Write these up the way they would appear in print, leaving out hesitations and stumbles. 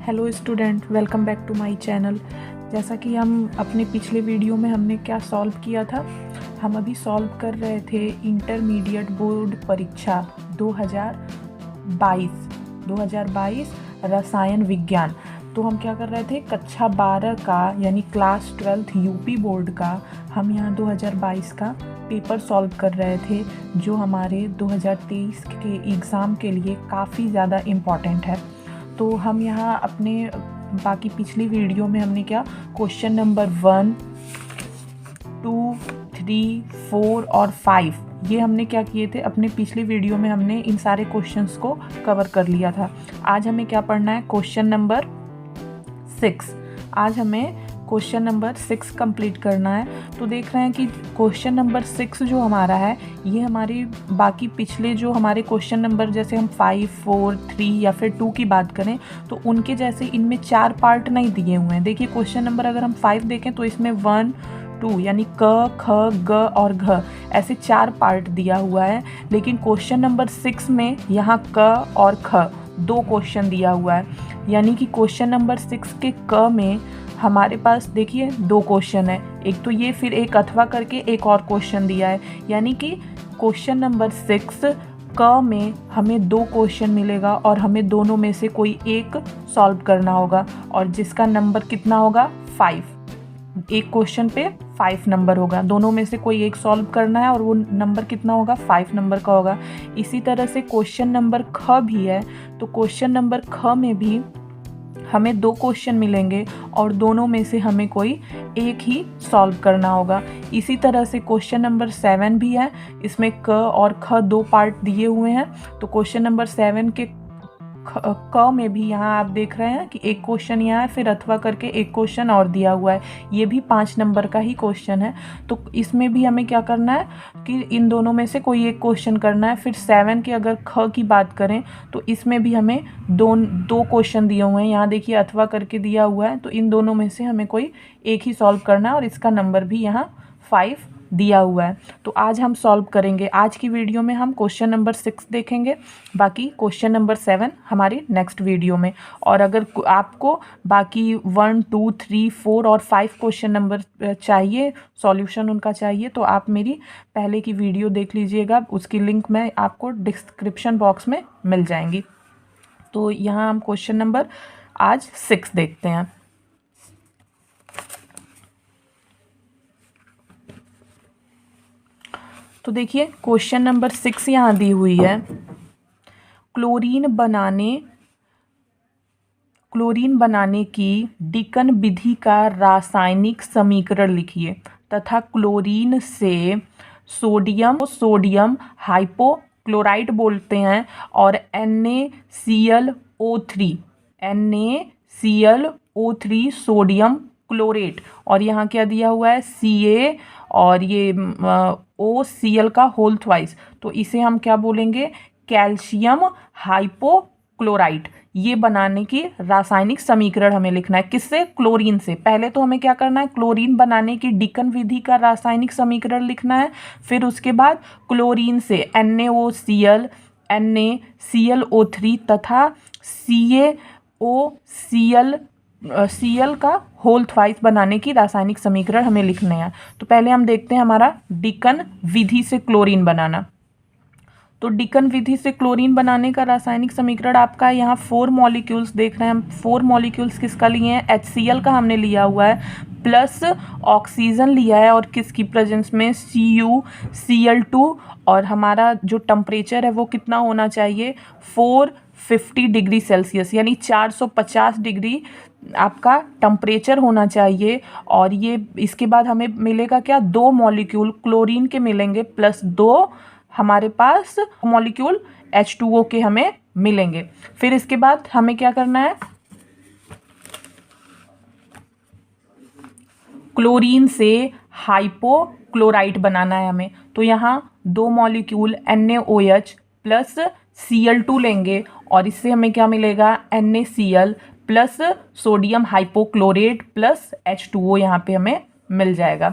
Hello student, welcome back to my channel. जैसा कि हम अपने पिछले वीडियो में हमने क्या सॉल्व किया था, हम अभी सॉल्व कर रहे थे इंटरमीडिएट बोर्ड परीक्षा 2022 रसायन विज्ञान। तो हम क्या कर रहे थे, कक्षा 12 का यानी क्लास 12th यूपी बोर्ड का हम यहाँ 2022 का पेपर सॉल्व कर रहे थे, जो हमारे 2023 के एग्ज़ाम के लिए काफ़ी ज़्यादा इम्पॉर्टेंट है। तो हम यहाँ अपने बाकी पिछली वीडियो में हमने क्या क्वेश्चन नंबर 1, 2, 3, 4 और 5 ये हमने क्या किए थे, अपने पिछली वीडियो में हमने इन सारे क्वेश्चंस को कवर कर लिया था। आज हमें क्या पढ़ना है, क्वेश्चन नंबर 6। आज हमें क्वेश्चन नंबर 6 कंप्लीट करना है। तो देख रहे हैं कि क्वेश्चन नंबर 6 जो हमारा है, ये हमारे बाकी पिछले जो हमारे क्वेश्चन नंबर, जैसे हम 5, 4, 3 या फिर 2 की बात करें तो उनके जैसे इनमें 4 पार्ट नहीं दिए हुए हैं। देखिए क्वेश्चन नंबर अगर हम 5 देखें तो इसमें 1, 2 यानी क, ख, ग और घ ऐसे 4 पार्ट दिया हुआ है। लेकिन क्वेश्चन नंबर 6 में यहाँ क और ख 2 क्वेश्चन दिया हुआ है। यानी कि क्वेश्चन नंबर 6 के क में हमारे पास देखिए 2 क्वेश्चन है, एक तो ये, फिर एक अथवा करके एक और क्वेश्चन दिया है। यानी कि क्वेश्चन नंबर 6 क में हमें 2 क्वेश्चन मिलेगा और हमें दोनों में से कोई एक सॉल्व करना होगा, और जिसका नंबर कितना होगा 5। एक क्वेश्चन पे 5 नंबर होगा, दोनों में से कोई एक सॉल्व करना है और वो नंबर कितना होगा, 5 नंबर का होगा। इसी तरह से क्वेश्चन नंबर ख भी है, तो क्वेश्चन नंबर ख में भी हमें 2 क्वेश्चन मिलेंगे और दोनों में से हमें कोई एक ही सॉल्व करना होगा। इसी तरह से क्वेश्चन नंबर 7 भी है, इसमें क और ख 2 पार्ट दिए हुए हैं। तो क्वेश्चन नंबर 7 के क में भी यहाँ आप देख रहे हैं कि एक क्वेश्चन यहाँ है, फिर अथवा करके एक क्वेश्चन और दिया हुआ है, ये भी 5 नंबर का ही क्वेश्चन है। तो इसमें भी हमें क्या करना है कि इन दोनों में से कोई एक क्वेश्चन करना है। फिर 7 के अगर ख की बात करें तो इसमें भी हमें दो क्वेश्चन दिए हुए हैं, यहाँ देखिए अथवा करके दिया हुआ है। तो इन दोनों में से हमें कोई एक ही सॉल्व करना है और इसका नंबर भी यहाँ 5 दिया हुआ है। तो आज हम सॉल्व करेंगे, आज की वीडियो में हम क्वेश्चन नंबर 6 देखेंगे, बाकी क्वेश्चन नंबर 7 हमारी नेक्स्ट वीडियो में। और अगर आपको बाकी 1, 2, 3, 4 और 5 क्वेश्चन नंबर चाहिए, सॉल्यूशन उनका चाहिए, तो आप मेरी पहले की वीडियो देख लीजिएगा, उसकी लिंक मैं आपको डिस्क्रिप्शन बॉक्स में मिल जाएंगी। तो यहाँ हम क्वेश्चन नंबर आज 6 देखते हैं। तो देखिए क्वेश्चन नंबर 6 यहाँ दी हुई है, क्लोरीन बनाने की डिकन विधि का रासायनिक समीकरण लिखिए तथा क्लोरीन से सोडियम हाइपोक्लोराइट बोलते हैं और NaClO3 सोडियम क्लोरेट, और यहाँ क्या दिया हुआ है Ca और ये OCl का होल ट्वाइस, तो इसे हम क्या बोलेंगे, कैल्शियम हाइपोक्लोराइट। ये बनाने की रासायनिक समीकरण हमें लिखना है, किससे, क्लोरीन से। पहले तो हमें क्या करना है, क्लोरीन बनाने की डिकन विधि का रासायनिक समीकरण लिखना है। फिर उसके बाद क्लोरीन से NaClO3 तथा Cl का होल ट्वाइस बनाने की रासायनिक समीकरण हमें लिखने हैं। तो पहले हम देखते हैं हमारा डिकन विधि से क्लोरीन बनाना। तो डिकन विधि से क्लोरीन बनाने का रासायनिक समीकरण आपका यहाँ 4 मॉलिक्यूल्स देख रहे हैं हम। 4 मॉलिक्यूल्स किसका लिए हैं, HCl का हमने लिया हुआ है, प्लस ऑक्सीजन लिया है, और किसकी प्रेजेंस में, CuCl2, और हमारा जो टेम्परेचर है वो कितना होना चाहिए, 450 डिग्री सेल्सियस, यानी 450 डिग्री आपका टेम्परेचर होना चाहिए। और ये इसके बाद हमें मिलेगा क्या, 2 मॉलिक्यूल क्लोरीन के मिलेंगे, प्लस 2 हमारे पास मॉलिक्यूल H2O के हमें मिलेंगे। फिर इसके बाद हमें क्या करना है, क्लोरीन से हाइपोक्लोराइट बनाना है हमें। तो यहाँ 2 मॉलिक्यूल NaOH प्लस Cl2 लेंगे, और इससे हमें क्या मिलेगा, NaCl plus sodium हाइपोक्लोरेट plus H2O यहाँ पे हमें मिल जाएगा।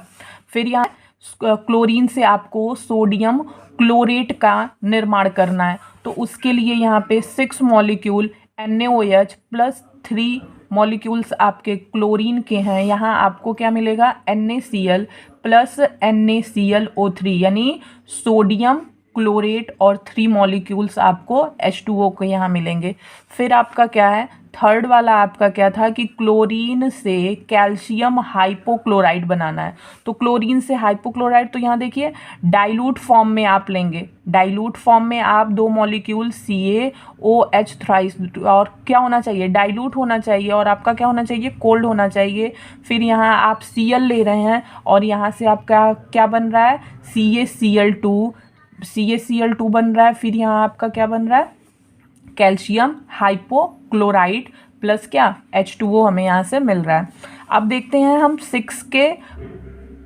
फिर यहाँ क्लोरीन से आपको सोडियम क्लोरेट का निर्माण करना है, तो उसके लिए यहाँ पे 6 मॉलिक्यूल NaOH प्लस 3 मॉलिक्यूल्स आपके क्लोरीन के हैं, यहाँ आपको क्या मिलेगा NaCl प्लस NaClO3 यानी सोडियम क्लोरेट और 3 मॉलिक्यूल्स आपको H2O के यहाँ मिलेंगे। फिर आपका क्या है, थर्ड वाला आपका क्या था कि क्लोरीन से कैल्शियम हाइपोक्लोराइड बनाना है। तो क्लोरीन से हाइपोक्लोराइड, तो यहाँ देखिए डाइल्यूट फॉर्म में आप लेंगे, डाइल्यूट फॉर्म में आप 2 मॉलिक्यूल CaOH थ्राइस, और क्या होना चाहिए, डाइल्यूट होना चाहिए, और आपका क्या होना चाहिए, कोल्ड होना चाहिए। फिर यहाँ आप Cl ले रहे हैं और यहाँ से आपका क्या बन रहा है, CaCl2 बन रहा है। फिर यहाँ आपका क्या बन रहा है, कैल्शियम हाइपोक्लोराइड प्लस क्या H2O हमें यहाँ से मिल रहा है। अब देखते हैं हम 6 के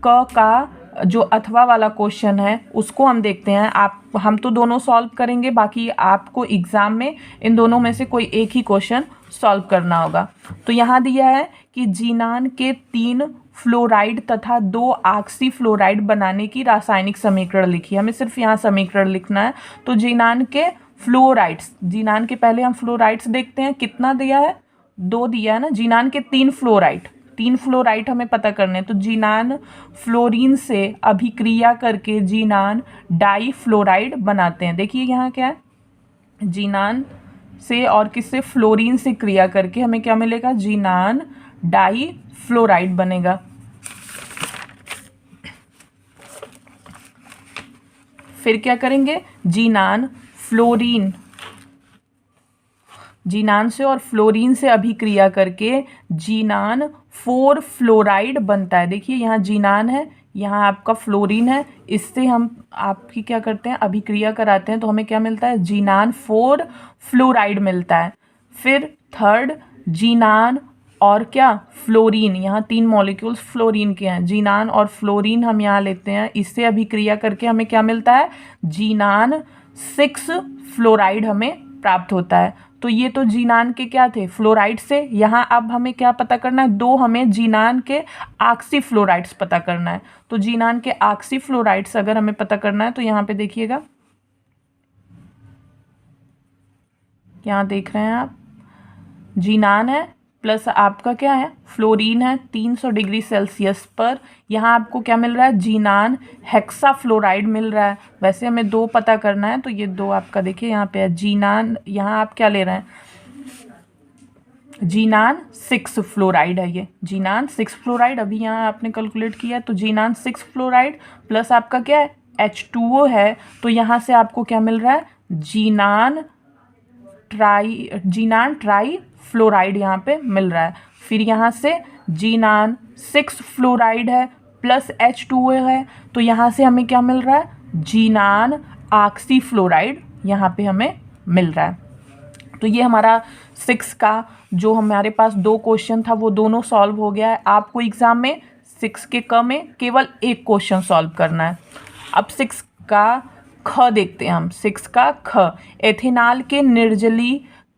का जो अथवा वाला क्वेश्चन है उसको हम देखते हैं। हम तो दोनों सॉल्व करेंगे, बाकी आपको एग्जाम में इन दोनों में से कोई एक ही क्वेश्चन सॉल्व करना होगा। तो यहाँ दिया है कि जीनान के 3 फ्लोराइड तथा 2 ऑक्सी फ्लोराइड बनाने की रासायनिक समीकरण लिखिए। हमें सिर्फ यहाँ समीकरण लिखना है। तो जीनान के फ्लोराइड्स, जीनान के पहले हम फ्लोराइड्स देखते हैं, कितना दिया है, 2 दिया है ना। जीनान के 3 फ्लोराइड हमें पता करने हैं। तो जीनान फ्लोरीन से अभिक्रिया करके जीनान डाई फ्लोराइड बनाते हैं। देखिए यहाँ क्या है, जीनान से और किससे, फ्लोरीन से क्रिया करके हमें क्या मिलेगा, जीनान डाई फ्लोराइड बनेगा। फिर क्या करेंगे, जीनान से और फ्लोरीन से अभिक्रिया करके जीनान 4 फ्लोराइड बनता है। देखिए यहाँ जीनान है, यहाँ आपका फ्लोरीन है, इससे हम आपकी क्या करते हैं, अभिक्रिया कराते हैं, तो हमें क्या मिलता है, जीनान 4 फ्लोराइड मिलता है। फिर थर्ड, जीनान और क्या, फ्लोरीन, यहाँ 3 मॉलिक्यूल्स फ्लोरीन के हैं, जीनान और फ्लोरीन हम यहाँ लेते हैं, इससे अभिक्रिया करके हमें क्या मिलता है, जीनान 6 फ्लोराइड हमें प्राप्त होता है। तो ये तो जीनान के क्या थे, फ्लोराइड से। यहाँ अब हमें क्या पता करना है, 2 हमें जीनान के ऑक्सी फ्लोराइड्स पता करना है। तो जीनान के ऑक्सी फ्लोराइड्स अगर हमें पता करना है तो यहाँ पे देखिएगा, यहाँ देख रहे हैं आप, जीनान है प्लस आपका क्या है, फ्लोरीन है 300 डिग्री सेल्सियस पर। यहाँ आपको क्या मिल रहा है, जीनान हेक्सा फ्लोराइड मिल रहा है। वैसे हमें 2 पता करना है, तो ये 2 आपका देखिए यहाँ पे है जीनान, यहाँ आप क्या ले रहे हैं, जीनान 6 फ्लोराइड है, ये जीनान 6 फ्लोराइड अभी यहाँ आपने कैलकुलेट किया। तो जीनान 6 फ्लोराइड प्लस आपका क्या है, H2O है, तो यहाँ से आपको क्या मिल रहा है, जीनान ट्राई फ्लोराइड यहाँ पे मिल रहा है। फिर यहाँ से जीनान 6 फ्लोराइड है प्लस H2O है, तो यहाँ से हमें क्या मिल रहा है, जीनान ऑक्सी फ्लोराइड यहाँ पे हमें मिल रहा है। तो ये हमारा 6 का जो हमारे पास 2 क्वेश्चन था वो दोनों सॉल्व हो गया है। आपको एग्जाम में 6 के क में केवल एक क्वेश्चन सॉल्व करना है। अब 6 का ख देखते हैं हम। 6 का ख, एथेनॉल के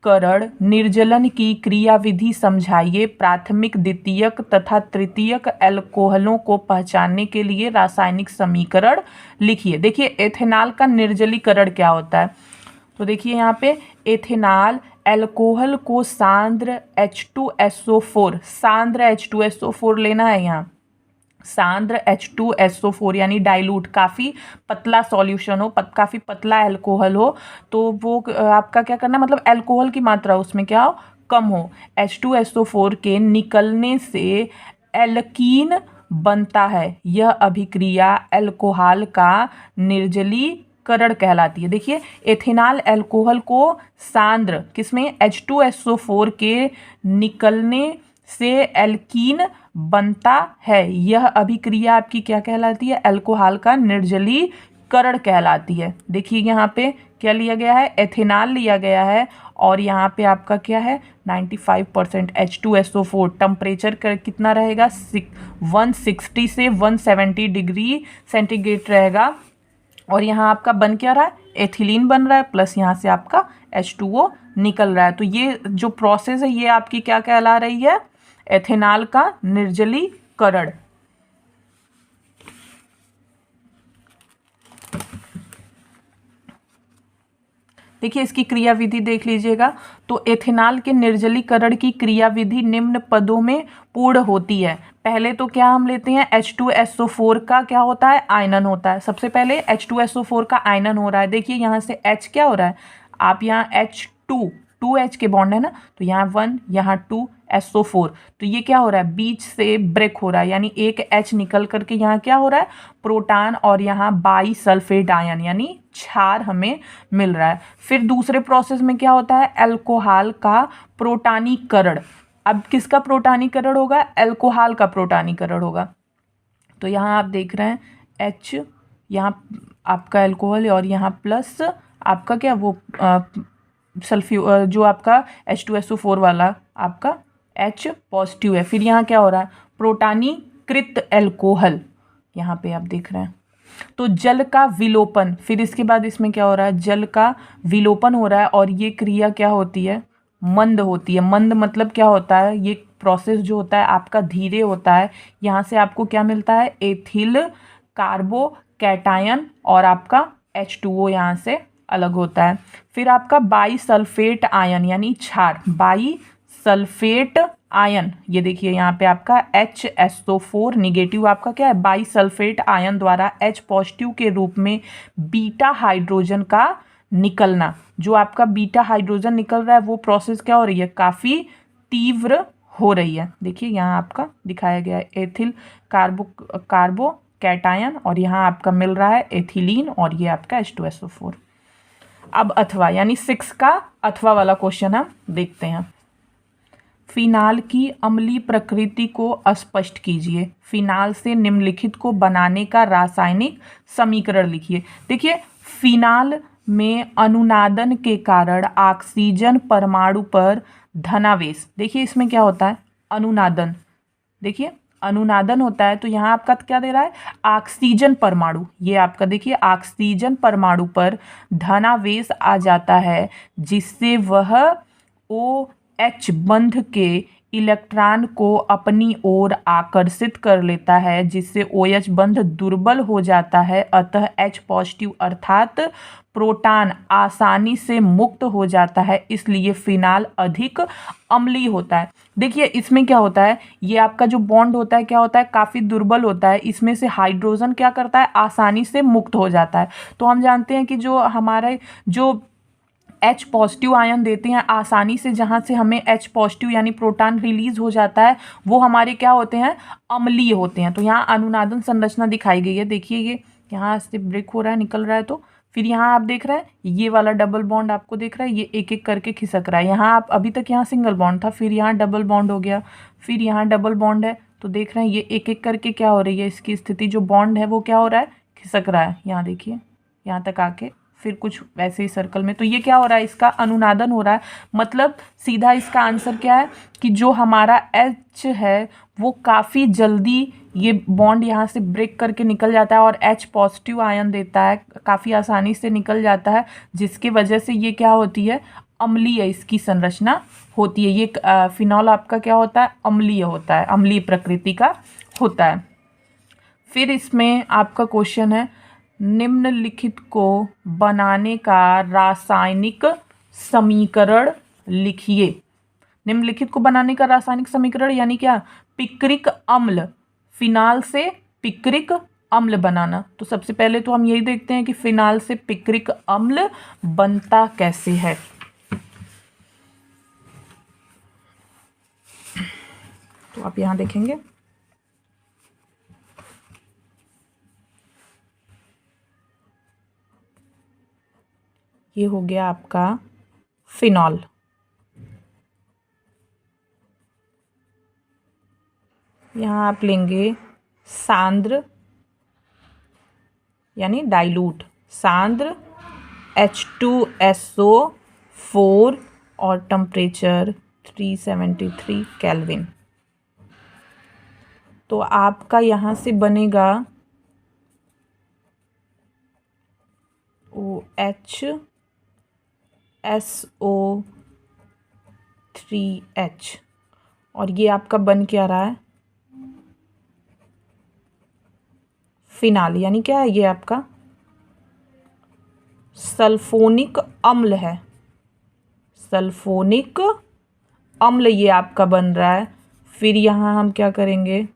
निर्जलन की क्रियाविधि समझाइए। प्राथमिक, द्वितीयक तथा तृतीयक एल्कोहलों को पहचानने के लिए रासायनिक समीकरण लिखिए। देखिए एथेनॉल का निर्जलीकरण क्या होता है, तो देखिए यहाँ पे एथेनॉल एल्कोहल को सांद्र H2SO4 लेना है। यहाँ सांद्र H2SO4 यानी डाइल्यूट, काफ़ी पतला सॉल्यूशन हो, काफ़ी पतला एल्कोहल हो, तो वो आपका क्या करना है, मतलब एल्कोहल की मात्रा उसमें क्या हो, कम हो। H2SO4 के निकलने से एल्कीन बनता है। यह अभिक्रिया अल्कोहल का निर्जलीकरण कहलाती है। देखिए एथेनॉल अल्कोहल को सांद्र किसमें, H2SO4 के निकलने से एल्कीन बनता है। यह अभिक्रिया आपकी क्या कहलाती है, अल्कोहल का निर्जलीकरण कहलाती है। देखिए यहाँ पे क्या लिया गया है, एथेनॉल लिया गया है, और यहाँ पे आपका क्या है 95% H2SO4। टेम्परेचर कितना रहेगा, 160 से 170 डिग्री सेंटीग्रेड रहेगा। और यहाँ आपका बन क्या रहा है, एथिलीन बन रहा है, प्लस यहाँ से आपका H2O निकल रहा है। तो ये जो प्रोसेस है ये आपकी क्या कहला रही है, एथेनॉल का निर्जलीकरण। देखिए इसकी क्रियाविधि देख लीजिएगा। तो एथेनॉल के निर्जलीकरण की क्रियाविधि निम्न पदों में पूर्ण होती है। पहले तो क्या हम लेते हैं, H2SO4 का क्या होता है, आयनन होता है। सबसे पहले H2SO4 का आयनन हो रहा है। देखिए यहाँ से H क्या हो रहा है, आप यहाँ टू H के बॉन्ड है ना, तो यहाँ 1 यहाँ 2 SO4, तो ये क्या हो रहा है, बीच से ब्रेक हो रहा है, यानी एक H निकल करके यहाँ क्या हो रहा है, प्रोटॉन, और यहाँ बाई सल्फेट आयन यानी क्षार हमें मिल रहा है। फिर दूसरे प्रोसेस में क्या होता है, अल्कोहल का प्रोटानीकरण। अब किसका प्रोटानीकरण होगा, अल्कोहल का प्रोटानीकरण होगा। तो यहाँ आप देख रहे हैं H, यहाँ आपका अल्कोहल और यहाँ प्लस आपका क्या वो सल्फ्यू जो आपका H2SO4 वाला आपका H पॉजिटिव है। फिर यहाँ क्या हो रहा है, प्रोटानीकृत अल्कोहल, यहाँ पे आप देख रहे हैं। तो जल का विलोपन, फिर इसके बाद इसमें क्या हो रहा है, जल का विलोपन हो रहा है, और ये क्रिया क्या होती है, मंद होती है। मंद मतलब क्या होता है, ये प्रोसेस जो होता है आपका धीरे होता है। यहाँ से आपको क्या मिलता है, एथिल कार्बो कैटायन, और आपका H2O यहाँ से अलग होता है। फिर आपका बाई सल्फेट आयन यानी क्षार, बाई सल्फेट आयन, ये देखिए यहाँ पे आपका HSO4 निगेटिव आपका क्या है, बाई सल्फेट आयन द्वारा H पॉजिटिव के रूप में बीटा हाइड्रोजन का निकलना। जो आपका बीटा हाइड्रोजन निकल रहा है वो प्रोसेस क्या हो रही है, काफ़ी तीव्र हो रही है। देखिए यहाँ आपका दिखाया गया है एथिल कार्बो कैटायन, और यहाँ आपका मिल रहा है एथिलीन, और ये आपका H2SO4। अब अथवा यानी 6 का अथवा वाला क्वेश्चन हम देखते हैं। फिनाल की अम्लीय प्रकृति को स्पष्ट कीजिए। फिनाल से निम्नलिखित को बनाने का रासायनिक समीकरण लिखिए। देखिए फिनाल में अनुनादन के कारण ऑक्सीजन परमाणु पर धनावेश, देखिए इसमें क्या होता है, अनुनादन, देखिए अनुनादन होता है, तो यहाँ आपका क्या दे रहा है, ऑक्सीजन परमाणु, ये आपका देखिए ऑक्सीजन परमाणु पर धनावेश आ जाता है, जिससे वह OH बंध के इलेक्ट्रॉन को अपनी ओर आकर्षित कर लेता है, जिससे OH बंध दुर्बल हो जाता है। अतः H पॉजिटिव अर्थात प्रोटॉन आसानी से मुक्त हो जाता है, इसलिए फिनाल अधिक अम्लीय होता है। देखिए इसमें क्या होता है, ये आपका जो बॉन्ड होता है क्या होता है, काफ़ी दुर्बल होता है। इसमें से हाइड्रोजन क्या करता है, आसानी से मुक्त हो जाता है। तो हम जानते हैं कि जो हमारे जो H पॉजिटिव आयन देते हैं आसानी से, जहाँ से हमें H पॉजिटिव यानी प्रोटॉन रिलीज हो जाता है, वो हमारे क्या होते हैं, अम्लीय होते हैं। तो यहाँ अनुनादन संरचना दिखाई गई है। देखिए ये यहाँ से ब्रेक हो रहा है, निकल रहा है, तो फिर यहाँ आप देख रहे हैं ये वाला डबल बॉन्ड आपको देख रहा है, ये एक एक करके खिसक रहा है। यहाँ आप अभी तक यहाँ सिंगल बॉन्ड था, फिर यहाँ डबल बॉन्ड हो गया, फिर यहाँ डबल बॉन्ड है, तो देख रहे हैं ये एक एक करके क्या हो रही है, इसकी स्थिति जो बॉन्ड है वो क्या हो रहा है, खिसक रहा है। यहाँ देखिए यहाँ तक आके फिर कुछ वैसे ही सर्कल में, तो ये क्या हो रहा है, इसका अनुनादन हो रहा है। मतलब सीधा इसका आंसर क्या है कि जो हमारा H है वो काफ़ी जल्दी ये बॉन्ड यहाँ से ब्रेक करके निकल जाता है, और H पॉजिटिव आयन देता है, काफ़ी आसानी से निकल जाता है, जिसकी वजह से ये क्या होती है, अम्लीय इसकी संरचना होती है। ये फिनॉल आपका क्या होता है, अम्लीय होता है, अम्लीय प्रकृति का होता है। फिर इसमें आपका क्वेश्चन है, निम्नलिखित को बनाने का रासायनिक समीकरण लिखिए। निम्नलिखित को बनाने का रासायनिक समीकरण यानी क्या, पिक्रिक अम्ल, फिनाल से पिक्रिक अम्ल बनाना। तो सबसे पहले तो हम यही देखते हैं कि फिनाल से पिक्रिक अम्ल बनता कैसे है। तो आप यहाँ देखेंगे ये हो गया आपका फिनॉल। यहाँ आप लेंगे सांद्र यानी डाइल्यूट, सांद्र H2SO4 और टेम्परेचर 373 केल्विन। तो आपका यहाँ से बनेगा OHSO3H, और ये आपका बन क्या रहा है, फिनाल, यानी क्या है ये आपका सल्फोनिक अम्ल है, सल्फोनिक अम्ल ये आपका बन रहा है। फिर यहाँ हम क्या करेंगे,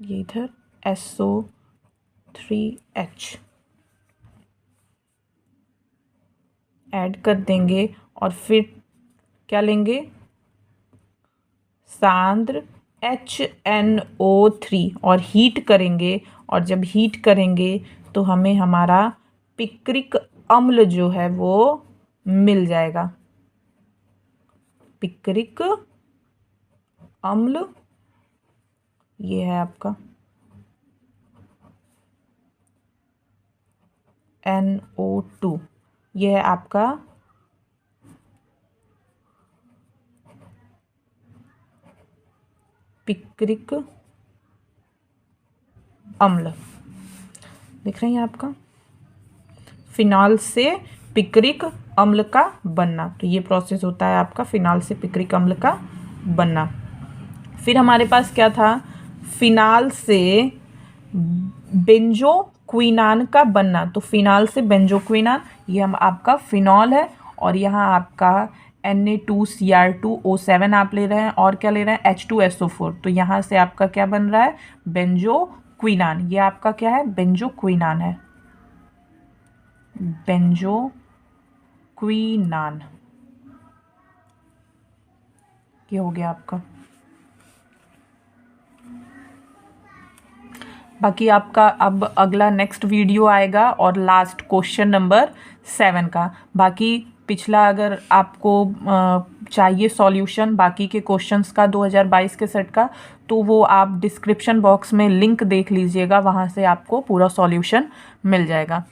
ये इधर SO3H ऐड कर देंगे और फिर क्या लेंगे, सांद्र HNO3 और हीट करेंगे। और जब हीट करेंगे तो हमें हमारा पिक्रिक अम्ल जो है वो मिल जाएगा। पिक्रिक अम्ल ये है आपका NO2, ये है आपका पिक्रिक अम्ल। देख रहे हैं आपका फिनॉल से पिक्रिक अम्ल का बनना। तो ये प्रोसेस होता है आपका फिनॉल से पिक्रिक अम्ल का बनना। फिर हमारे पास क्या था, फिनाल से बेंजोक्विनान का बनना। तो फिनाल से बेंजोक्विनान, ये हम आपका फिनॉल है और यहाँ आपका Na2Cr2O7 आप ले रहे हैं और क्या ले रहे हैं H2SO4। तो यहाँ से आपका क्या बन रहा है, बेंजोक्विनान। ये आपका क्या है, बेंजोक्विनान है, बेंजोक्विनान। ये हो गया आपका। बाकी आपका अब अगला नेक्स्ट वीडियो आएगा और लास्ट क्वेश्चन नंबर 7 का। बाकी पिछला अगर आपको चाहिए सॉल्यूशन बाकी के क्वेश्चंस का 2022 के सेट का, तो वो आप डिस्क्रिप्शन बॉक्स में लिंक देख लीजिएगा, वहाँ से आपको पूरा सॉल्यूशन मिल जाएगा।